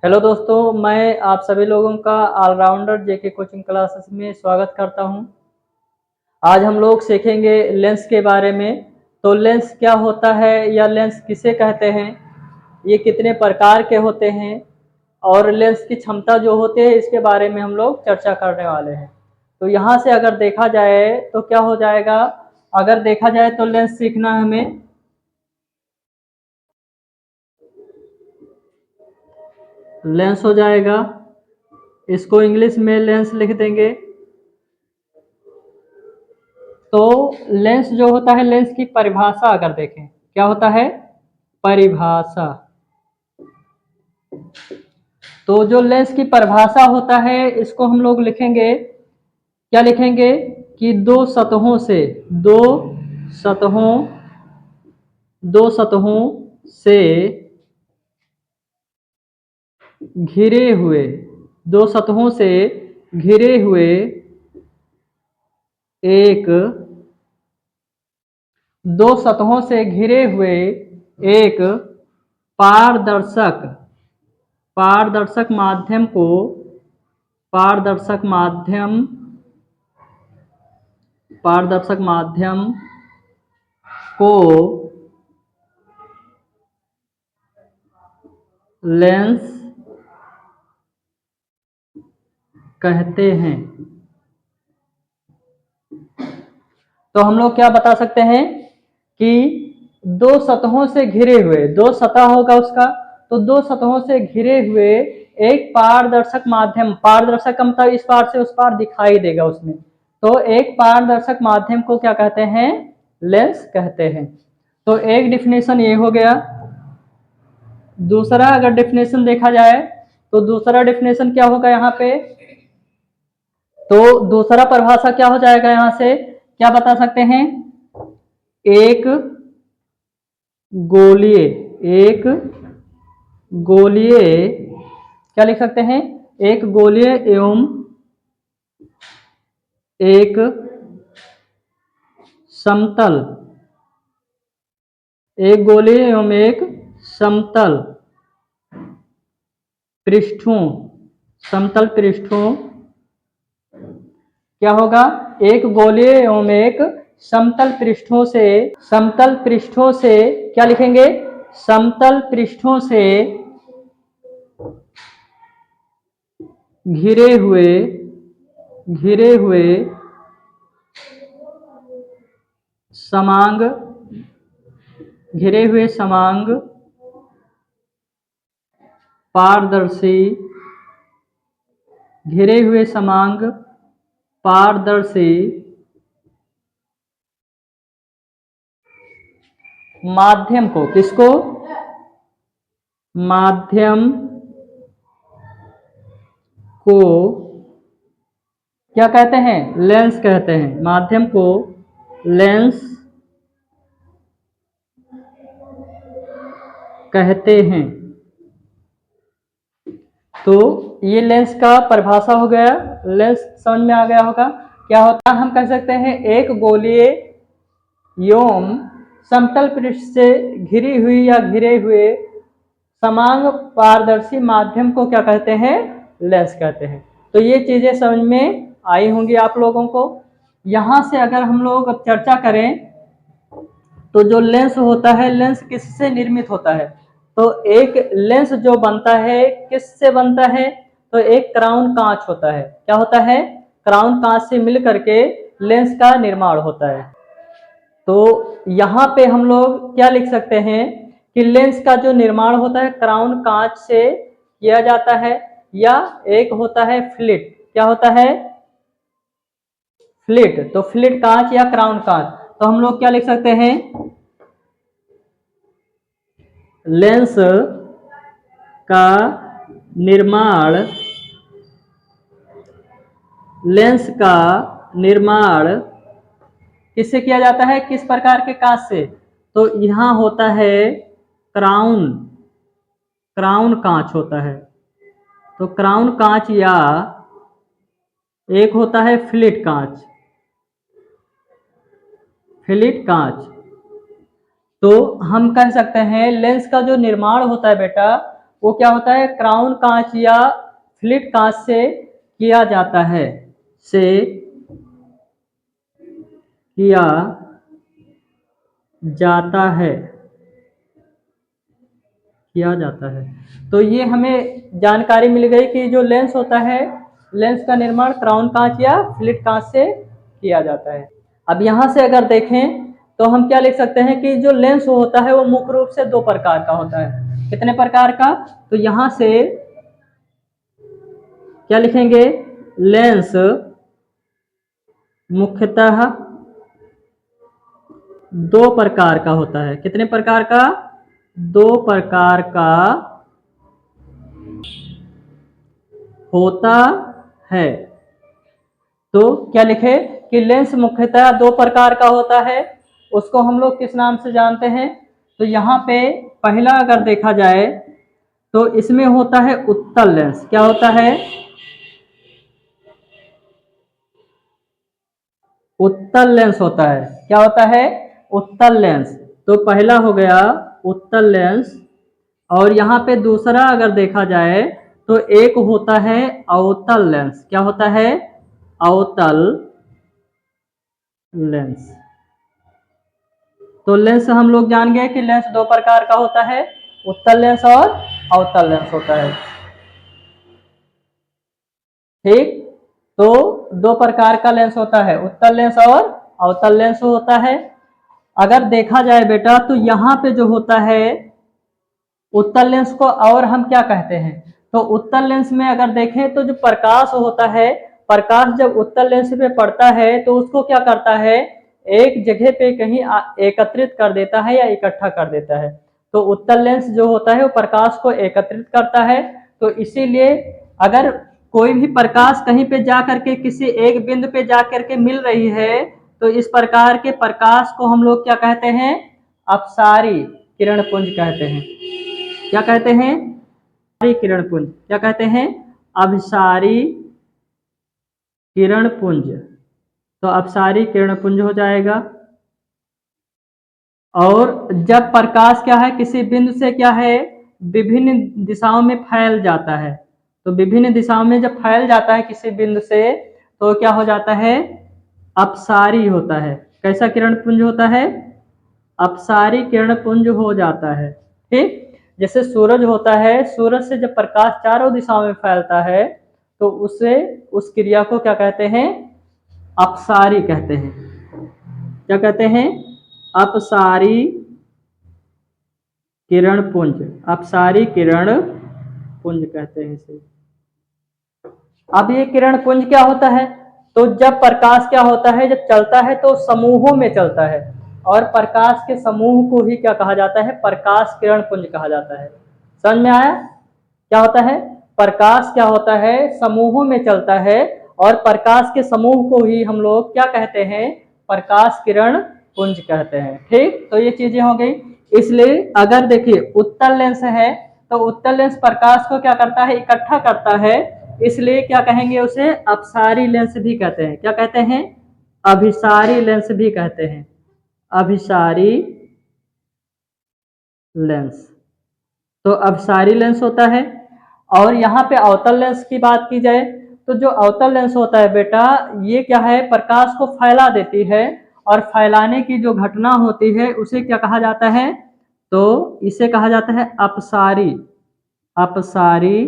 Hello दोस्तों, मैं आप सभी लोगों का ऑलराउंडर जेके कोचिंग क्लासेस में स्वागत करता हूं। आज हम लोग सीखेंगे लेंस के बारे में। तो लेंस क्या होता है या लेंस किसे कहते हैं, ये कितने प्रकार के होते हैं और लेंस की क्षमता जो होती है इसके बारे में हम लोग चर्चा करने वाले हैं। तो यहाँ से अगर देखा जाए तो क्या हो जाएगा, अगर देखा जाए तो लेंस सीखना है हमें। लेंस हो जाएगा, इसको इंग्लिश में लेंस लिख देंगे। तो लेंस जो होता है, लेंस की परिभाषा अगर देखें, क्या होता है परिभाषा। तो जो लेंस की परिभाषा होता है इसको हम लोग लिखेंगे, क्या लिखेंगे कि दो सतहों दो सतहों से घिरे हुए दो सतहों से घिरे हुए एक दो सतहों से घिरे हुए एक पारदर्शक पारदर्शक माध्यम को पारदर्शक माध्यम पारदर्शक माध्यम को लेंस कहते हैं। तो हम लोग क्या बता सकते हैं कि दो सतहों से घिरे हुए, दो सतह होगा उसका, तो दो सतहों से घिरे हुए एक पारदर्शक माध्यम, पारदर्शक का मतलब इस पार से उस पार दिखाई देगा उसमें, तो एक पारदर्शक माध्यम को क्या कहते हैं, लेंस कहते हैं। तो एक डिफिनेशन ये हो गया। दूसरा अगर डेफिनेशन देखा जाए तो दूसरा डेफिनेशन क्या होगा यहाँ पे, तो दूसरा परिभाषा क्या हो जाएगा, यहाँ से क्या बता सकते हैं, एक गोलीय एक गोलीय क्या लिख सकते हैं, एक गोलीय एवं एक समतल एक गोलीय एवं एक समतल पृष्ठों समतल पृष्ठों क्या होगा, एक गोलीय एवं एक समतल पृष्ठों से क्या लिखेंगे, समतल पृष्ठों से घिरे हुए समांग पारदर्शी घिरे हुए समांग पारदर्शी माध्यम को, किसको, माध्यम को क्या कहते हैं, लेंस कहते हैं। माध्यम को लेंस कहते हैं। तो ये लेंस का परिभाषा हो गया, लेंस समझ में आ गया होगा। क्या होता है, हम कह सकते हैं एक गोलीय एवं समतल पृष्ठ से घिरी हुई या घिरे हुए समांग पारदर्शी माध्यम को क्या कहते हैं, लेंस कहते हैं। तो ये चीजें समझ में आई होंगी आप लोगों को। यहां से अगर हम लोग अब चर्चा करें तो जो लेंस होता है, लेंस किससे निर्मित होता है, तो एक लेंस जो बनता है किससे बनता है, तो एक क्राउन कांच होता है। क्या होता है, क्राउन कांच से मिल करके लेंस का निर्माण होता है। तो यहाँ पे हम लोग क्या लिख सकते हैं कि लेंस का जो निर्माण होता है क्राउन कांच से किया जाता है, या एक होता है फ्लिट। क्या होता है, फ्लिट। तो फ्लिट कांच या क्राउन कांच, तो हम लोग क्या लिख सकते हैं, लेंस का निर्माण किससे किया जाता है, किस प्रकार के कांच से, तो यहां होता है क्राउन क्राउन कांच होता है। तो क्राउन कांच या एक होता है फ्लिट कांच। तो हम कह सकते हैं लेंस का जो निर्माण होता है बेटा, वो क्या होता है, क्राउन कांच या फ्लिट कांच से किया जाता है, से किया जाता है, किया जाता है। तो ये हमें जानकारी मिल गई कि जो लेंस होता है, लेंस का निर्माण क्राउन कांच या फ्लिट कांच से किया जाता है। अब यहाँ से अगर देखें तो हम क्या लिख सकते हैं कि जो लेंस होता है वो मुख्य रूप से दो प्रकार का होता है। कितने प्रकार का? तो यहाँ से क्या लिखेंगे, लेंस मुख्यतः दो प्रकार का होता है। कितने प्रकार का? दो प्रकार का होता है। तो क्या लिखे कि लेंस मुख्यतः दो प्रकार का होता है। उसको हम लोग किस नाम से जानते हैं? तो यहाँ पे पहला अगर देखा जाए तो इसमें होता है उत्तल लेंस। क्या होता है? उत्तल लेंस होता है। क्या होता है? उत्तल लेंस। तो पहला हो गया उत्तल लेंस। और यहाँ पे दूसरा अगर देखा जाए तो एक होता है अवतल लेंस। क्या होता है? अवतल लेंस। तो लेंस हम लोग जान गए कि लेंस दो प्रकार का होता है, उत्तल लेंस और अवतल लेंस होता है। ठीक, तो दो प्रकार का लेंस होता है, उत्तल लेंस और अवतल लेंस होता है। अगर देखा जाए बेटा तो यहाँ पे जो होता है उत्तल लेंस को और हम क्या कहते हैं? तो उत्तल लेंस में अगर देखें तो जो प्रकाश होता है, प्रकाश जब उत्तल लेंस पे पड़ता है तो उसको क्या करता है, एक जगह पे कहीं एकत्रित कर देता है या इकट्ठा कर देता है। तो उत्तल लेंस जो होता है वो प्रकाश को एकत्रित करता है। तो इसीलिए अगर कोई भी प्रकाश कहीं पे जा करके किसी एक बिंदु पे जा करके मिल रही है तो इस प्रकार के प्रकाश को हम लोग क्या कहते हैं? अपसारी किरण पुंज कहते हैं। क्या कहते हैं? किरण पुंज। क्या कहते हैं? अभिसारी किरण पुंज। तो अपसारी किरण पुंज हो जाएगा। और जब प्रकाश क्या है किसी बिंदु से क्या है विभिन्न दिशाओं में फैल जाता है, तो विभिन्न दिशाओं में जब फैल जाता है किसी बिंदु से तो क्या हो जाता है? अपसारी होता है। कैसा किरण पुंज होता है? अपसारी किरण पुंज हो जाता है। ठीक, जैसे सूरज होता है, सूरज से जब प्रकाश चारों दिशाओं में फैलता है तो उसे उस क्रिया को क्या कहते हैं? अपसारी कहते हैं। क्या कहते हैं? अपसारी किरण पुंज। अपसारी किरण पुंज कहते हैं इसे। अब ये किरण पुंज क्या होता है? तो जब प्रकाश क्या होता है, जब चलता है तो समूहों में चलता है, और प्रकाश के समूह को ही क्या कहा जाता है? प्रकाश किरण पुंज कहा जाता है। समझ में आया? क्या होता है? प्रकाश क्या होता है? समूहों में चलता है, और प्रकाश के समूह को ही हम लोग क्या कहते हैं? प्रकाश किरण पुंज कहते हैं। ठीक, तो ये चीजें हो गई। इसलिए अगर देखिए उत्तल लेंस है तो उत्तल लेंस प्रकाश को क्या करता है? इकट्ठा करता है। इसलिए क्या कहेंगे उसे? अपसारी लेंस भी कहते हैं। क्या कहते हैं? अभिसारी लेंस भी कहते हैं। अभिसारी लेंस। तो अभिसारी लेंस होता है। और यहाँ पे अवतल लेंस की बात की जाए तो जो अवतल लेंस होता है बेटा, ये क्या है? प्रकाश को फैला देती है, और फैलाने की जो घटना होती है उसे क्या कहा जाता है? तो इसे कहा जाता है अपसारी। अपसारी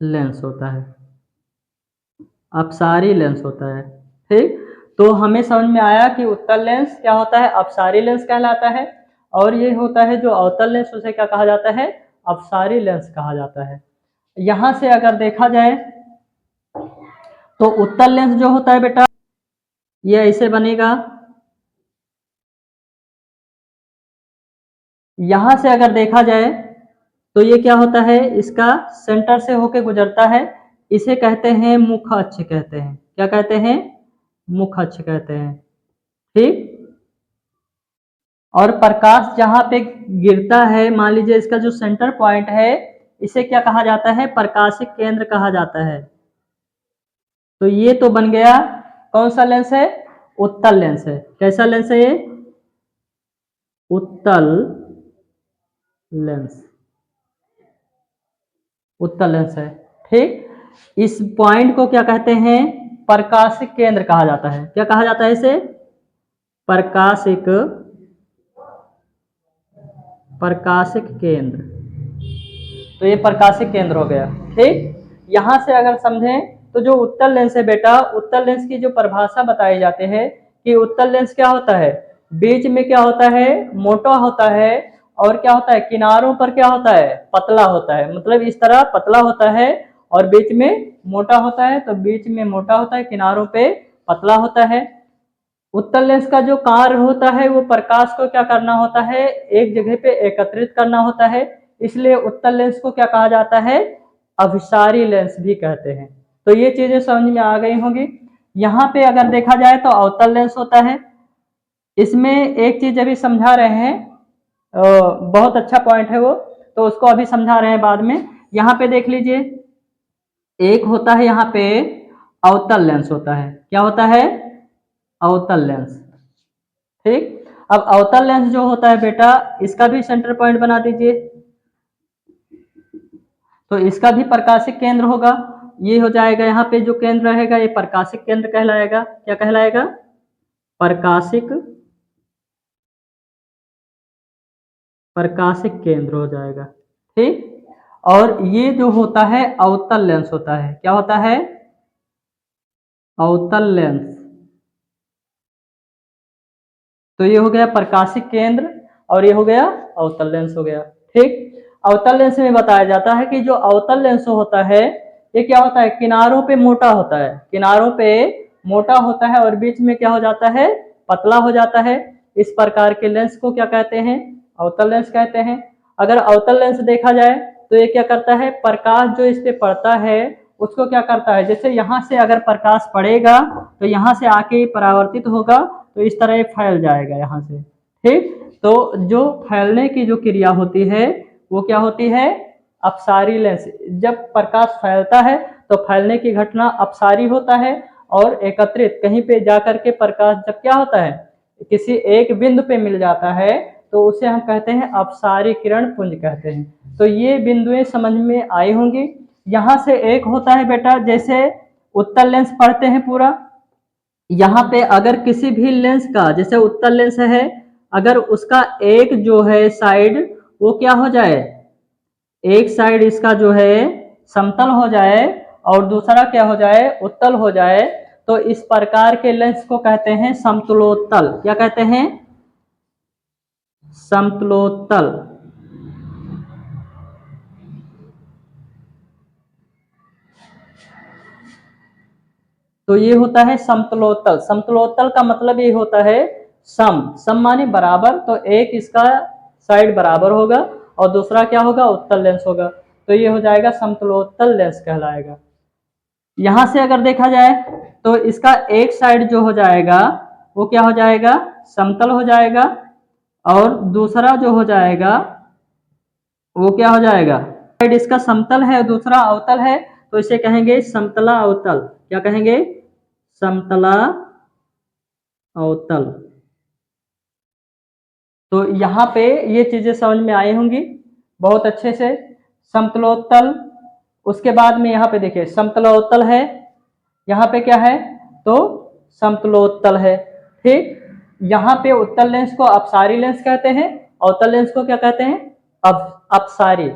लेंस होता है। अपसारी लेंस होता है। ठीक, तो हमें समझ में आया कि उत्तल लेंस क्या होता है? अपसारी लेंस कहलाता है। और ये होता है जो अवतल लेंस उसे क्या कहा जाता है? अपसारी लेंस कहा जाता है। यहां से अगर देखा जाए तो उत्तल लेंस जो होता है बेटा ये ऐसे बनेगा। यहां से अगर देखा जाए तो ये क्या होता है? इसका सेंटर से होके गुजरता है। इसे कहते हैं मुख अक्ष कहते हैं। क्या कहते हैं? मुख अक्ष कहते हैं। ठीक, और प्रकाश जहां पे गिरता है, मान लीजिए इसका जो सेंटर पॉइंट है, इसे क्या कहा जाता है? प्रकाशिक केंद्र कहा जाता है। तो ये तो बन गया कौन सा लेंस है? उत्तल लेंस है। कैसा लेंस है ये? उत्तल लेंस, उत्तल लेंस है। ठीक, इस पॉइंट को क्या कहते हैं? प्रकाशिक केंद्र कहा जाता है। क्या कहा जाता है इसे? प्रकाशिक, प्रकाशिक केंद्र। तो ये प्रकाशिक केंद्र हो गया। ठीक, यहां से अगर समझें तो जो उत्तल लेंस है बेटा, उत्तल लेंस की जो परिभाषा बताई जाती है कि उत्तल लेंस क्या होता है, बीच में क्या होता है, मोटा होता है, और क्या होता है, किनारों पर क्या होता है, पतला होता है। मतलब इस तरह पतला होता है और बीच में मोटा होता है। तो बीच में मोटा होता है, किनारों पे पतला होता है। उत्तल लेंस का जो कार्य होता है वो प्रकाश को क्या करना होता है, एक जगह पे एकत्रित करना होता है। इसलिए उत्तल लेंस को क्या कहा जाता है, अभिसारी लेंस भी कहते हैं। तो ये चीजें समझ में आ गई होंगी। यहाँ पे अगर देखा जाए तो अवतल लेंस होता है। इसमें एक चीज अभी समझा रहे हैं, बहुत अच्छा पॉइंट है वो, तो उसको अभी समझा रहे हैं बाद में। यहाँ पे देख लीजिए, एक होता है यहाँ पे अवतल लेंस होता है। क्या होता है? अवतल लेंस। ठीक, अब अवतल लेंस जो होता है बेटा, इसका भी सेंटर पॉइंट बना दीजिए। तो इसका भी प्रकाशिक केंद्र होगा। ये हो जाएगा, यहाँ पे जो केंद्र रहेगा ये प्रकाशिक केंद्र कहलाएगा। क्या कहलाएगा? प्रकाशिक, प्रकाशिक केंद्र हो जाएगा। ठीक, और ये जो होता है अवतल लेंस होता है। क्या होता है? अवतल लेंस। तो ये हो गया प्रकाशिक केंद्र और ये हो गया अवतल लेंस हो गया। ठीक, अवतल लेंस में बताया जाता है कि जो अवतल लेंस होता है ये क्या होता है, किनारों पे मोटा होता है, किनारों पे मोटा होता है और बीच में क्या हो जाता है, पतला हो जाता है। इस प्रकार के लेंस को क्या कहते हैं? अवतल लेंस कहते हैं। अगर अवतल लेंस देखा जाए तो ये क्या करता है, प्रकाश जो इस पे पड़ता है उसको क्या करता है, जैसे यहाँ से अगर प्रकाश पड़ेगा तो यहाँ से आके परावर्तित होगा, तो इस तरह फैल जाएगा यहाँ से। ठीक, तो जो फैलने की जो क्रिया होती है वो क्या होती है, अपसारी लेंस। जब प्रकाश फैलता है तो फैलने की घटना अपसारी होता है, और एकत्रित कहीं पे जाकर के प्रकाश जब क्या होता है, किसी एक बिंदु पे मिल जाता है तो उसे हम कहते हैं अपसारी किरण पुंज कहते हैं। तो ये बिंदुएं समझ में आई होंगी। यहाँ से एक होता है बेटा, जैसे उत्तल लेंस पढ़ते हैं पूरा, यहाँ पे अगर किसी भी लेंस का, जैसे उत्तल लेंस है, अगर उसका एक जो है साइड वो क्या हो जाए, एक साइड इसका जो है समतल हो जाए और दूसरा क्या हो जाए, उत्तल हो जाए, तो इस प्रकार के लेंस को कहते हैं समतलोत्तल। क्या कहते हैं? समतलोत्तल। तो ये होता है समतलोत्तल। समतलोत्तल का मतलब ये होता है सम, सम माने बराबर, तो एक इसका साइड बराबर होगा और दूसरा क्या होगा, उत्तल लेंस होगा। तो ये हो जाएगा समतलोत्तल लेंस कहलाएगा। यहां से अगर देखा जाए तो इसका एक साइड जो हो जाएगा वो क्या हो जाएगा, समतल हो जाएगा, और दूसरा जो हो जाएगा वो क्या हो जाएगा, साइड इसका समतल है और दूसरा अवतल है, तो इसे कहेंगे समतला अवतल। क्या कहेंगे? समतला अवतल। तो यहाँ पे ये चीजें समझ में आई होंगी बहुत अच्छे से। समतलोत्तल, उसके बाद में यहाँ पे देखिए समतलोत्तल है, यहाँ पे क्या है, तो समतलोत्तल है। ठीक, यहाँ पे उत्तल लेंस को अपसारी लेंस कहते हैं, अवतल लेंस को क्या कहते हैं, अपसारी।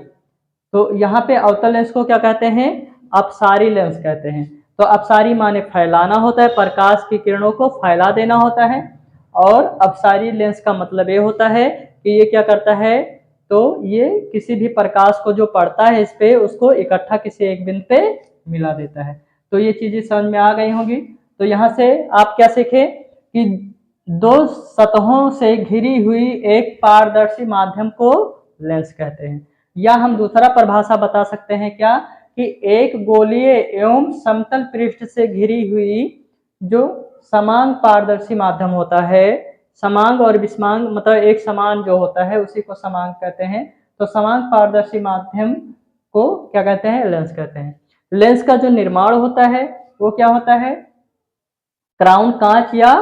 तो यहाँ पे अवतल लेंस को क्या कहते हैं, अपसारी लेंस कहते हैं। तो अपसारी माने फैलाना होता है, प्रकाश की किरणों को फैला देना होता है। और अपसारी लेंस का मतलब ये होता है कि ये क्या करता है, तो ये किसी भी प्रकाश को जो पड़ता है इस पे उसको इकट्ठा किसी एक बिंदु पे मिला देता है। तो ये चीजें समझ में आ गई होंगी। तो यहाँ से आप क्या सीखे कि दो सतहों से घिरी हुई एक पारदर्शी माध्यम को लेंस कहते हैं। या हम दूसरा परिभाषा बता सकते हैं क्या, कि एक गोलीय एवं समतल पृष्ठ से घिरी हुई जो समांग पारदर्शी माध्यम होता है, समांग और विषमांग मतलब एक समान जो होता है उसी को समांग कहते हैं। तो समांग पारदर्शी माध्यम को क्या कहते हैं, लेंस कहते हैं। लेंस का जो निर्माण होता है वो क्या होता है, क्राउन कांच या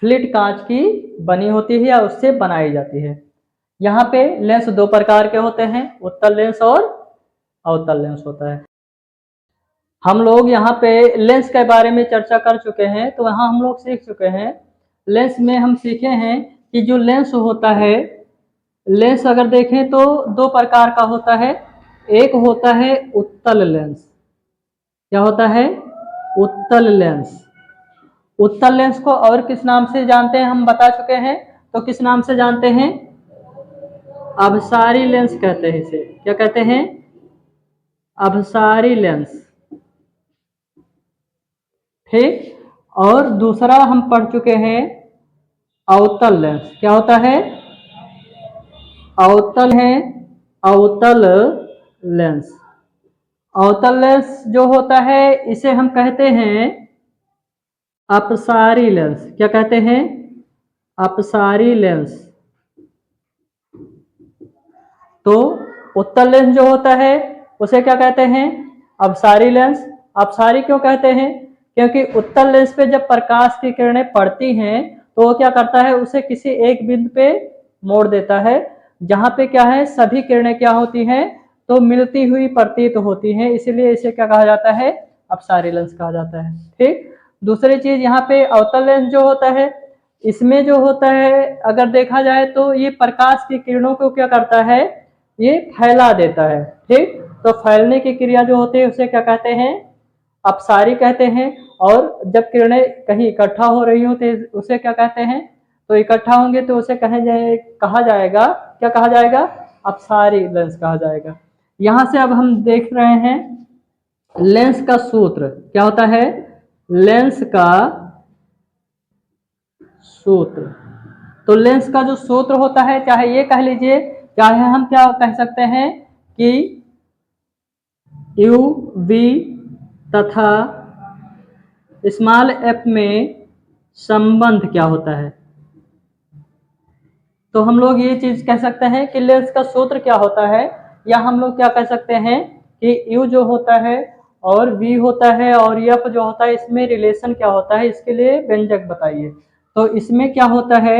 फ्लिट कांच की बनी होती है या उससे बनाई जाती है। यहाँ पे लेंस दो प्रकार के होते हैं, उत्तल लेंस और अवतल लेंस होता है। हम लोग यहाँ पे लेंस के बारे में चर्चा कर चुके हैं, तो यहाँ हम लोग सीख चुके हैं। लेंस में हम सीखे हैं कि जो लेंस होता है, लेंस अगर देखें तो दो प्रकार का होता है। एक होता है उत्तल लेंस। क्या होता है? उत्तल लेंस। उत्तल लेंस को और किस नाम से जानते हैं हम बता चुके हैं, तो किस नाम से जानते हैं? अभिसारी लेंस कहते हैं इसे। क्या कहते हैं? अभिसारी लेंस। ठीक। और दूसरा हम पढ़ चुके हैं अवतल लेंस। क्या होता है? अवतल है, अवतल लेंस। अवतल लेंस जो होता है इसे हम कहते हैं अपसारी लेंस। क्या कहते हैं? अपसारी लेंस। तो उत्तल लेंस जो होता है उसे क्या कहते हैं? अपसारी लेंस। अपसारी क्यों कहते हैं? क्योंकि उत्तल लेंस पे जब प्रकाश की किरणें पड़ती हैं तो वो क्या करता है, उसे किसी एक बिंदु पे मोड़ देता है, जहां पे क्या है, सभी किरणें क्या होती हैं, तो मिलती हुई प्रतीत होती हैं। इसीलिए इसे क्या कहा जाता है? अपसारी लेंस कहा जाता है। ठीक। दूसरी चीज यहाँ पे अवतल लेंस जो होता है, इसमें जो होता है अगर देखा जाए तो ये प्रकाश की किरणों को क्या करता है, ये फैला देता है। ठीक। तो फैलने की क्रिया जो होती है उसे क्या कहते हैं? अपसारी कहते हैं। और जब किरणें कहीं इकट्ठा हो रही होती है उसे क्या कहते हैं? तो इकट्ठा होंगे तो उसे कहा जाएगा, क्या कहा जाएगा? अपसारी लेंस कहा जाएगा। यहां से अब हम देख रहे हैं लेंस का सूत्र क्या होता है। लेंस का सूत्र, तो लेंस का जो सूत्र होता है, चाहे ये कह लीजिए, चाहे हम क्या कह सकते हैं कि यू वी तथा स्मॉल एफ में संबंध क्या होता है। तो हम लोग ये चीज कह सकते हैं कि लेंस का सूत्र क्या होता है, या हम लोग क्या कह सकते हैं कि यू जो होता है और वी होता है और एफ जो होता है, इसमें रिलेशन क्या होता है, इसके लिए व्यंजक बताइए। तो इसमें क्या होता है,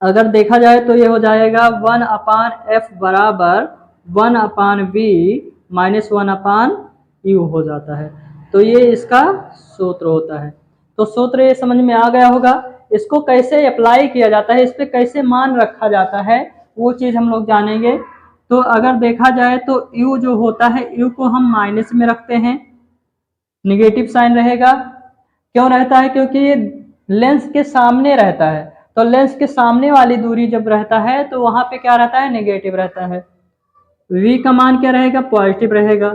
अगर देखा जाए तो ये हो जाएगा 1/f बराबर 1/v माइनस 1/u हो जाता है। तो ये इसका सूत्र होता है। तो सूत्र ये समझ में आ गया होगा। इसको कैसे अप्लाई किया जाता है, इस पर कैसे मान रखा जाता है, वो चीज हम लोग जानेंगे। तो अगर देखा जाए तो u जो होता है, u को हम माइनस में रखते हैं, निगेटिव साइन रहेगा। क्यों रहता है? क्योंकि ये लेंस के सामने रहता है। तो लेंस के सामने वाली दूरी जब रहता है तो वहां पे क्या रहता है? नेगेटिव रहता है। v का मान क्या रहेगा? पॉजिटिव रहेगा।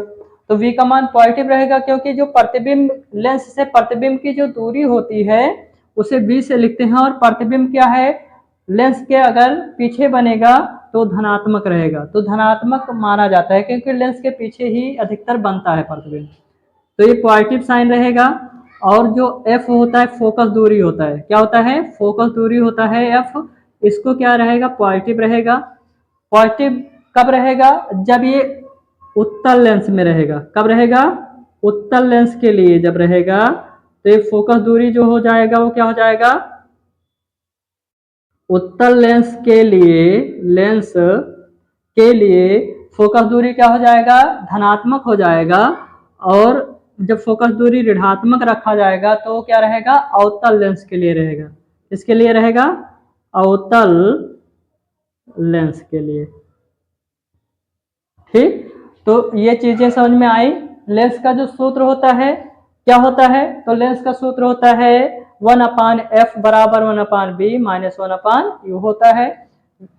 तो v का मान पॉजिटिव रहेगा क्योंकि जो प्रतिबिंब, लेंस से प्रतिबिंब की जो दूरी होती है उसे v से लिखते हैं, और प्रतिबिंब क्या है, लेंस के अगर पीछे बनेगा तो धनात्मक रहेगा, तो धनात्मक माना जाता है क्योंकि लेंस के पीछे ही अधिकतर बनता है प्रतिबिंब। तो ये पॉजिटिव साइन रहेगा। और जो f होता है फोकस दूरी होता है, क्या होता है? फोकस दूरी होता है f, इसको क्या रहेगा? पॉजिटिव रहेगा। पॉजिटिव कब रहेगा? जब ये उत्तल लेंस में रहेगा। कब रहेगा? उत्तल लेंस के लिए जब रहेगा तो ये फोकस दूरी जो हो जाएगा वो क्या हो जाएगा? उत्तल लेंस के लिए, लेंस के लिए फोकस दूरी क्या हो जाएगा? धनात्मक हो जाएगा। और जब फोकस दूरी ऋणात्मक रखा जाएगा तो क्या रहेगा? अवतल लेंस के लिए रहेगा। इसके लिए रहेगा अवतल लेंस के लिए। ठीक। तो ये चीजें समझ में आई। लेंस का जो सूत्र होता है क्या होता है, तो लेंस का सूत्र होता है 1/f बराबर 1/b माइनस 1/u होता है।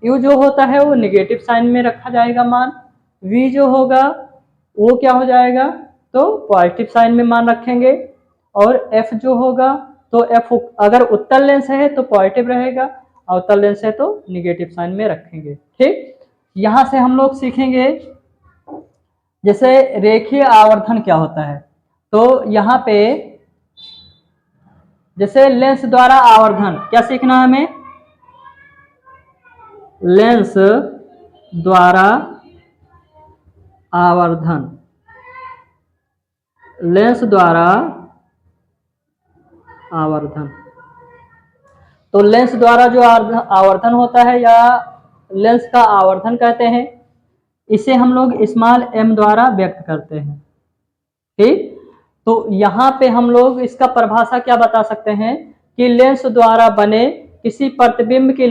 u जो होता है वो निगेटिव साइन में रखा जाएगा मान, v जो होगा वो क्या हो जाएगा, तो पॉजिटिव साइन में मान रखेंगे, और f जो होगा तो f अगर उत्तल लेंस है तो पॉजिटिव रहेगा, अवतल लेंस है तो निगेटिव साइन में रखेंगे। ठीक। यहां से हम लोग सीखेंगे जैसे रेखीय आवर्धन क्या होता है। तो यहाँ पे जैसे लेंस द्वारा आवर्धन क्या सीखना है हमें? लेंस द्वारा आवर्धन, लेंस द्वारा आवर्धन। तो लेंस द्वारा जो आवर्धन होता है, या लेंस का आवर्धन कहते हैं। इसे हम लोग स्मॉल m द्वारा व्यक्त करते हैं। ठीक, तो यहाँ पे हम लोग इसका परिभाषा क्या बता सकते हैं कि लेंस द्वारा बने किसी प्रतिबिंब की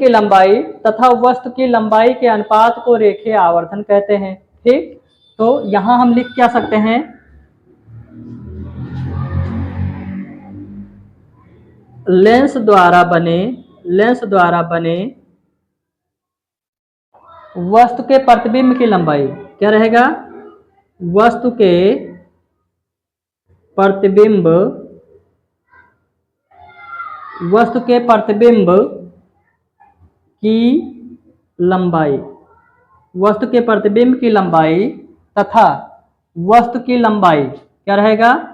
लंबाई तथा वस्तु की लंबाई के अनुपात को रेखीय आवर्धन कहते हैं। ठीक, तो यहाँ हम लिख क्या सकते हैं, लेंस द्वारा बने वस्तु के प्रतिबिंब की लंबाई क्या रहेगा, वस्तु के प्रतिबिंब की लंबाई, वस्तु के प्रतिबिंब की लंबाई तथा वस्तु की लंबाई क्या रहेगा,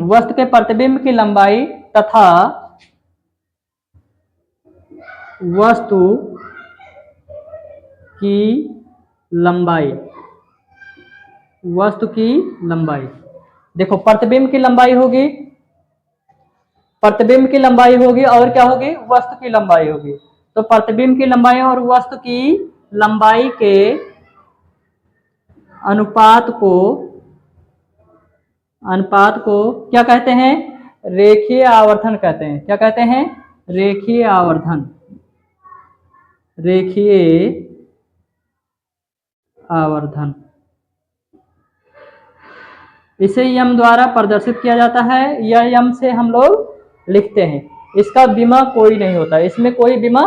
वस्तु के प्रतिबिंब की लंबाई तथा वस्तु की लंबाई, देखो प्रतिबिंब की लंबाई होगी, और क्या होगी, वस्तु की लंबाई होगी। तो प्रतिबिंब की लंबाई और वस्तु की लंबाई के अनुपात को क्या कहते हैं, रेखीय आवर्धन कहते हैं। क्या कहते हैं, रेखीय आवर्धन। इसे यम द्वारा प्रदर्शित किया जाता है, या यम से हम लोग लिखते हैं। इसका बीमा कोई नहीं होता, इसमें कोई बीमा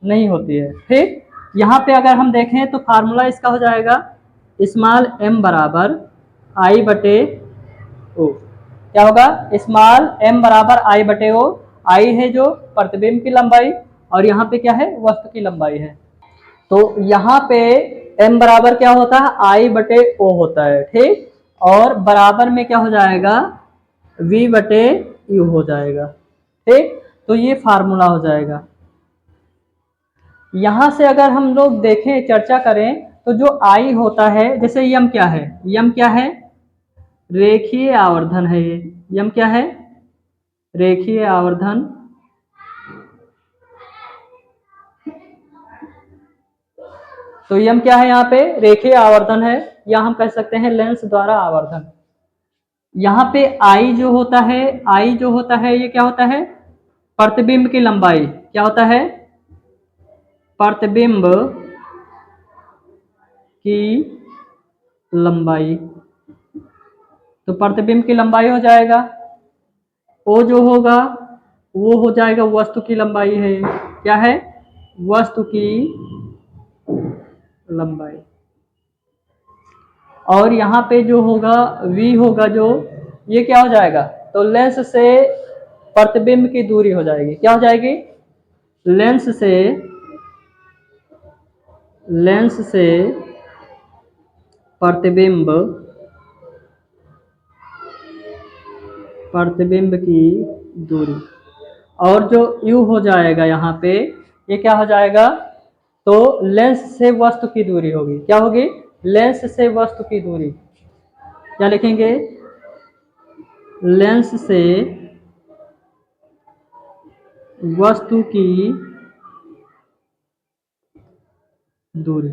नहीं होती है। ठीक, यहाँ पे अगर हम देखें तो फार्मूला इसका हो जाएगा स्मॉल m बराबर I बटे ओ। क्या होगा, स्मॉल m बराबर I बटे ओ। I है जो प्रतिबिंब की लंबाई और यहाँ पे क्या है, वस्तु की लंबाई है। तो यहाँ पे m बराबर क्या होता है, I बटे ओ होता है। ठीक, और बराबर में क्या हो जाएगा, v बटे u हो जाएगा। ठीक, तो ये फार्मूला हो जाएगा। यहां से अगर हम लोग देखें, चर्चा करें, तो जो I होता है, जैसे यम क्या है, रेखीय आवर्धन है। ये यम क्या है, रेखीय आवर्धन। तो यम क्या है, यहाँ पे रेखीय आवर्धन है, या हम कह सकते हैं लेंस द्वारा आवर्धन। यहाँ पे I जो होता है ये क्या होता है, प्रतिबिंब की लंबाई। क्या होता है, प्रतिबिंब की लंबाई। तो प्रतिबिंब की लंबाई हो जाएगा, ओ जो होगा वो हो जाएगा वस्तु की लंबाई है। क्या है, वस्तु की लंबाई। और यहाँ पे जो होगा v होगा, जो ये क्या हो जाएगा, तो लेंस से प्रतिबिंब की दूरी हो जाएगी। क्या हो जाएगी, लेंस से प्रतिबिंब की दूरी। और जो u हो जाएगा यहाँ पे, ये क्या हो जाएगा, तो लेंस से वस्तु की दूरी होगी। क्या होगी, लेंस से वस्तु की दूरी। क्या लिखेंगे, लेंस से वस्तु की दूरी।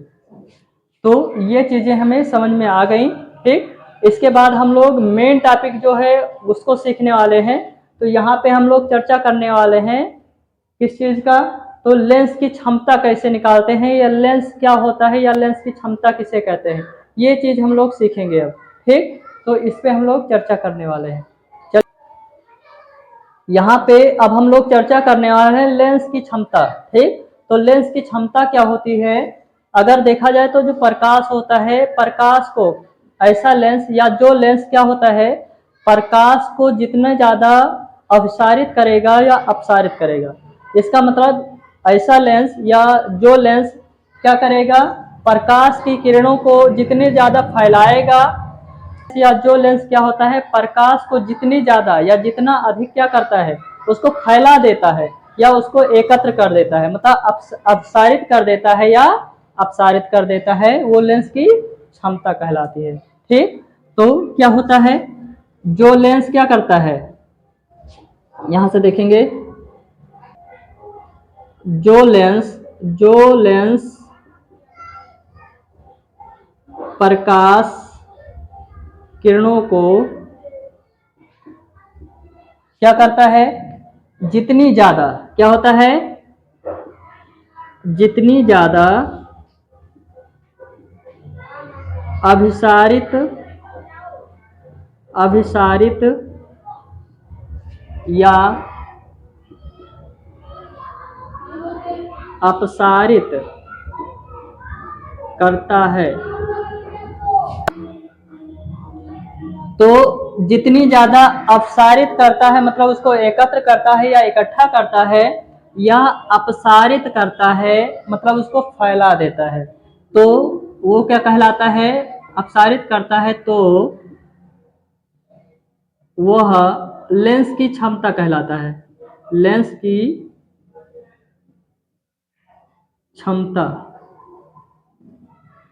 तो ये चीजें हमें समझ में आ गई। ठीक, इसके बाद हम लोग मेन टॉपिक जो है उसको सीखने वाले हैं। तो यहाँ पे हम लोग चर्चा करने वाले हैं किस चीज का, तो लेंस की क्षमता कैसे निकालते हैं, या लेंस क्या होता है, या लेंस की क्षमता किसे कहते हैं, ये चीज हम लोग सीखेंगे अब। ठीक, तो इस पे हम लोग चर्चा करने वाले हैं। यहाँ पे अब हम लोग चर्चा करने वाले हैं लेंस की क्षमता। ठीक, तो लेंस की क्षमता क्या होती है, अगर देखा जाए तो जो प्रकाश होता है, प्रकाश को ऐसा लेंस, या जो लेंस क्या होता है, प्रकाश को जितना ज्यादा अपसारित करेगा या अपसारित करेगा। इसका मतलब ऐसा लेंस, या जो लेंस क्या करेगा, प्रकाश की किरणों को जितने ज्यादा फैलाएगा, या जो लेंस क्या होता है, प्रकाश को जितनी ज्यादा या जितना अधिक क्या करता है, उसको फैला देता है या उसको एकत्र कर देता है, मतलब अपसारित कर देता है या अपसारित कर देता है, वो लेंस की क्षमता कहलाती है। ठीक, तो क्या होता है, जो लेंस क्या करता है, यहां से देखेंगे, जो लेंस प्रकाश किरणों को क्या करता है, जितनी ज्यादा क्या होता है, जितनी ज्यादा अभिसारित या अपसारित करता है, तो जितनी ज्यादा अपसारित करता है मतलब उसको एकत्र करता है या इकट्ठा करता है, या अपसारित करता है मतलब उसको फैला देता है, तो वो क्या कहलाता है, अपसारित करता है तो वह लेंस की क्षमता कहलाता है। लेंस की क्षमता,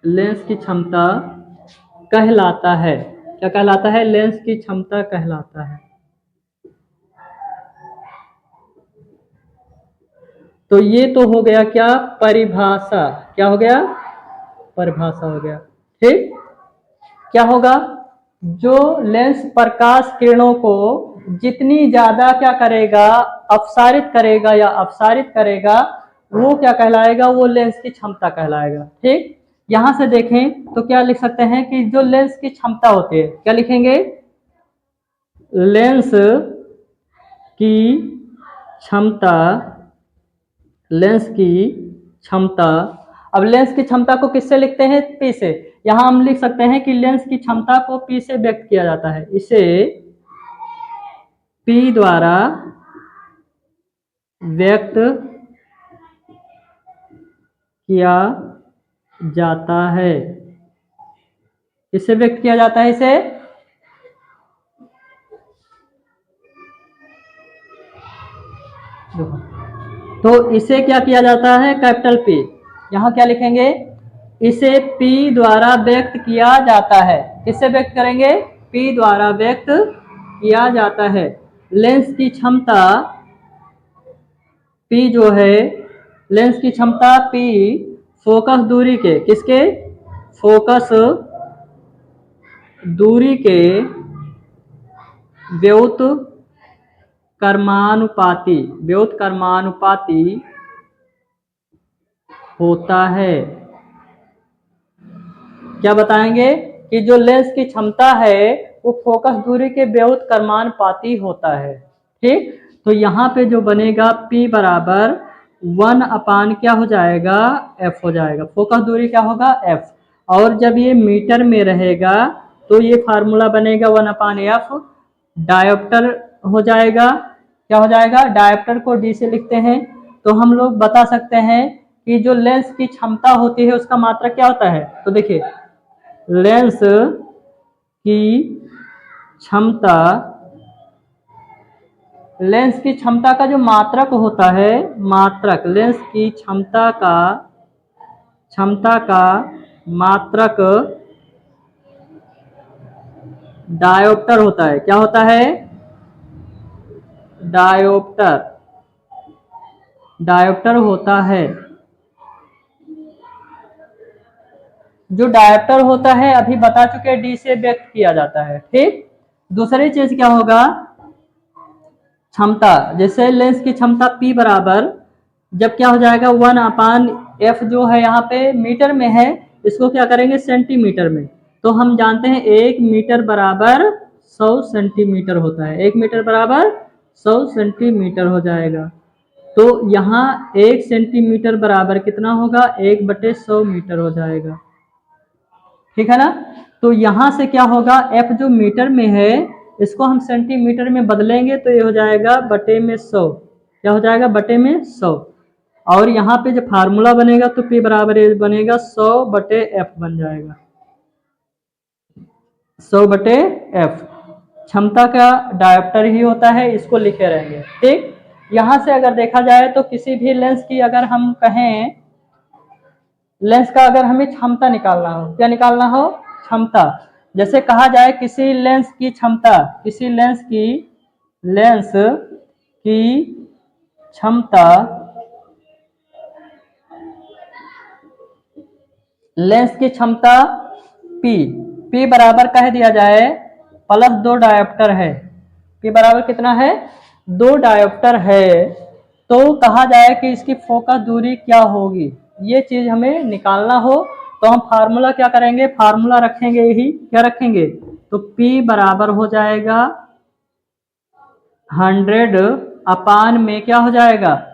लेंस की क्षमता कहलाता है। क्या कहलाता है, लेंस की क्षमता कहलाता है। तो ये तो हो गया क्या, परिभाषा। क्या हो गया, परिभाषा हो गया। ठीक, क्या होगा, जो लेंस प्रकाश किरणों को जितनी ज्यादा क्या करेगा, अपसारित करेगा या अपसारित करेगा, वो क्या कहलाएगा, वो लेंस की क्षमता कहलाएगा। ठीक, यहां से देखें तो क्या लिख सकते हैं कि जो लेंस की क्षमता होती है, क्या लिखेंगे, लेंस की क्षमता, लेंस की क्षमता। अब लेंस की क्षमता को किससे लिखते हैं, पी से। यहां हम लिख सकते हैं कि लेंस की क्षमता को पी से व्यक्त किया जाता है। इसे पी द्वारा व्यक्त किया जाता है। इससे व्यक्त किया जाता है, इसे तो इसे क्या किया जाता है, कैपिटल पी। यहां क्या लिखेंगे, इसे P द्वारा व्यक्त किया जाता है। किससे व्यक्त करेंगे, P द्वारा व्यक्त किया जाता है। लेंस की क्षमता P जो है, लेंस की क्षमता P फोकस दूरी के, किसके, फोकस दूरी के व्युत कर्मानुपाती, व्युत कर्मानुपाती होता है। क्या बताएंगे कि जो लेंस की क्षमता है वो फोकस दूरी के व्युत कर्मानुपाती होता है। ठीक, तो यहाँ पे जो बनेगा P बराबर 1 क्या हो जाएगा, F हो जाएगा। फोकस दूरी क्या होगा, F, और जब ये मीटर में रहेगा तो ये फार्मूला बनेगा 1/F, डायोप्टर हो जाएगा। क्या हो जाएगा, डायोप्टर को D से लिखते हैं। तो हम लोग बता सकते हैं कि जो लेंस की क्षमता होती है उसका मात्रक क्या होता है। तो देखिए, लेंस की क्षमता, लेंस की क्षमता का जो मात्रक होता है, मात्रक, लेंस की क्षमता का मात्रक डायोप्टर होता है। क्या होता है, डायोप्टर, डायोप्टर होता है। जो डायोप्टर होता है अभी बता चुके, डी से व्यक्त किया जाता है। ठीक, दूसरी चीज क्या होगा, क्षमता। जैसे लेंस की क्षमता P बराबर, जब क्या हो जाएगा 1/F जो है यहाँ पे मीटर में है, इसको क्या करेंगे सेंटीमीटर में। तो हम जानते हैं 1 मीटर बराबर 100 सेंटीमीटर होता है। 1 मीटर बराबर 100 सेंटीमीटर हो जाएगा। तो यहाँ 1 सेंटीमीटर बराबर कितना होगा, 1/100 मीटर हो जाएगा। ठीक है ना। तो यहां से क्या होगा, F जो मीटर में है इसको हम सेंटीमीटर में बदलेंगे तो ये हो जाएगा बटे में 100। क्या हो जाएगा, बटे में 100। और यहाँ पे जो फार्मूला बनेगा तो P बराबर बनेगा 100/F बन जाएगा। 100/F क्षमता का डायोप्टर ही होता है, इसको लिखे रहेंगे। ठीक, यहां से अगर देखा जाए तो किसी भी लेंस की अगर हम कहें, लेंस का अगर हमें क्षमता निकालना हो, क्या निकालना हो, क्षमता। जैसे कहा जाए किसी लेंस की क्षमता, किसी लेंस की क्षमता लेंस की क्षमता P, P बराबर कह दिया जाए प्लस 2 डायोप्टर है। P बराबर कितना है? 2 डायोप्टर है। तो कहा जाए कि इसकी फोकस दूरी क्या होगी, ये चीज हमें निकालना हो तो हम फार्मूला क्या करेंगे, फार्मूला रखेंगे, यही क्या रखेंगे, तो P बराबर हो जाएगा 100 अपान में क्या हो जाएगा,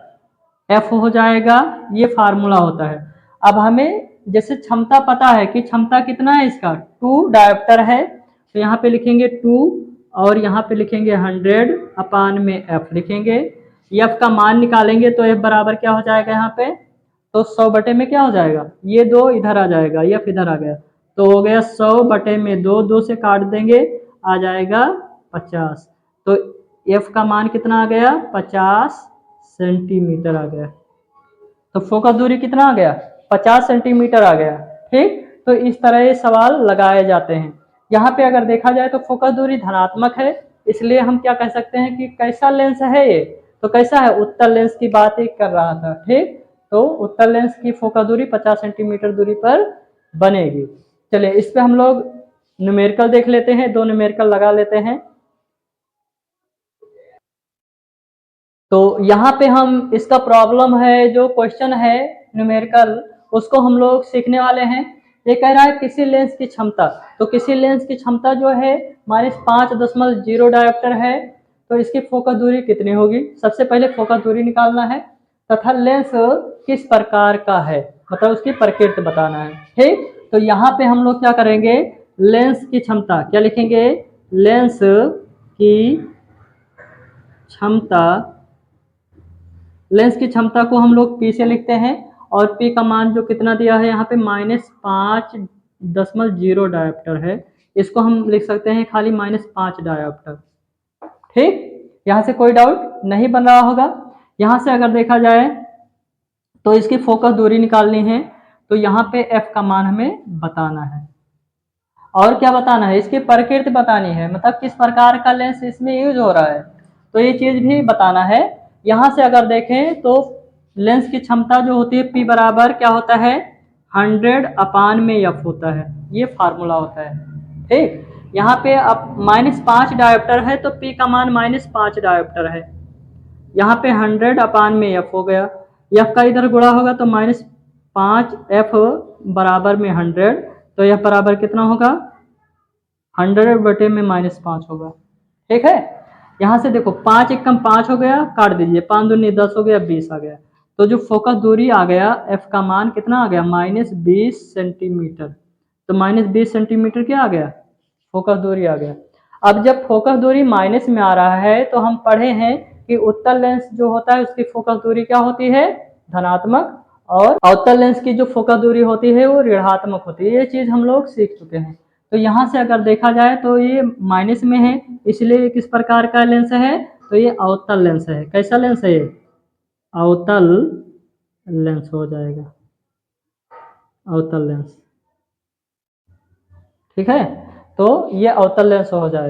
F हो जाएगा। ये फार्मूला होता है। अब हमें जैसे क्षमता पता है कि क्षमता कितना है इसका, 2 डायोप्टर है, तो यहाँ पे लिखेंगे 2 और यहाँ पे लिखेंगे 100 अपान में F लिखेंगे। F का मान निकालेंगे तो F बराबर क्या हो जाएगा यहाँ पे, तो 100 बटे में क्या हो जाएगा, ये 2 इधर आ जाएगा, F इधर आ गया, तो हो गया 100 बटे में 2, 2 से काट देंगे आ जाएगा 50। तो F का मान कितना आ गया, 50 सेंटीमीटर आ गया। तो फोकस दूरी कितना आ गया, 50 सेंटीमीटर आ गया। ठीक, तो इस तरह ये सवाल लगाए जाते हैं। यहाँ पे अगर देखा जाए तो फोकस दूरी धनात्मक है, इसलिए हम क्या कह सकते हैं कि कैसा लेंस है ये, तो कैसा है, उत्तल लेंस की बात ही कर रहा था। ठीक, तो उत्तल लेंस की फोकस दूरी 50 सेंटीमीटर दूरी पर बनेगी। चलिए इस पे हम लोग न्यूमेरिकल देख लेते हैं, 2 न्यूमेरिकल लगा लेते हैं। तो यहाँ पे हम इसका प्रॉब्लम है, जो क्वेश्चन है न्यूमेरिकल, उसको हम लोग सीखने वाले हैं। ये कह रहा है किसी लेंस की क्षमता, तो किसी लेंस की क्षमता जो है -5.0 डायोप्टर है, तो इसकी फोकस दूरी कितनी होगी। सबसे पहले फोकस दूरी निकालना है तथा लेंस किस प्रकार का है, मतलब उसकी प्रकृति बताना है। ठीक, तो यहाँ पे हम लोग क्या करेंगे, लेंस की क्षमता क्या लिखेंगे, लेंस की क्षमता, लेंस की क्षमता को हम लोग P से लिखते हैं और P का मान जो कितना दिया है यहाँ पे -5.0 डायोप्टर है, इसको हम लिख सकते हैं खाली -5 डायोप्टर। ठीक, यहाँ से कोई डाउट नहीं बन रहा होगा। यहाँ से अगर देखा जाए तो इसकी फोकस दूरी निकालनी है, तो यहाँ पे F का मान हमें बताना है और क्या बताना है, इसकी प्रकृति बतानी है, मतलब किस प्रकार का लेंस इसमें यूज हो रहा है, तो ये चीज भी बताना है। यहाँ से अगर देखें तो लेंस की क्षमता जो होती है P बराबर क्या होता है, 100 अपान में F होता है, ये फार्मूला होता है। ठीक, यहाँ पे अब -5 डायोप्टर है तो P का मान -5 डायोप्टर है, यहाँ पे 100 अपान में F हो गया, F का इधर गुणा होगा तो -5 F बराबर में 100, तो यह बराबर कितना होगा, 100 बटे में -5 होगा। ठीक है, यहाँ से देखो 5 एकम 5 हो गया, काट दीजिए, 5 दूनी 10 हो गया, 20 आ गया, तो जो फोकस दूरी आ गया F का मान कितना आ गया, -20 सेंटीमीटर। तो -20 सेंटीमीटर क्या आ गया, फोकस दूरी आ गया। अब जब फोकस दूरी माइनस में आ रहा है तो हम पढ़े हैं कि उत्तल लेंस जो होता है उसकी फोकस दूरी क्या होती है, धनात्मक, और अवतल लेंस की जो फोकस दूरी होती है वो ऋणात्मक होती है। ये चीज हम लोग सीख चुके हैं। तो यहाँ से अगर देखा जाए तो ये माइनस में है, इसलिए किस प्रकार का लेंस है, तो ये अवतल लेंस है। कैसा लेंस है ये, अवतल लेंस हो जाएगा, अवतल लेंस। ठीक है, तो ये अवतल लेंस हो जाएगा।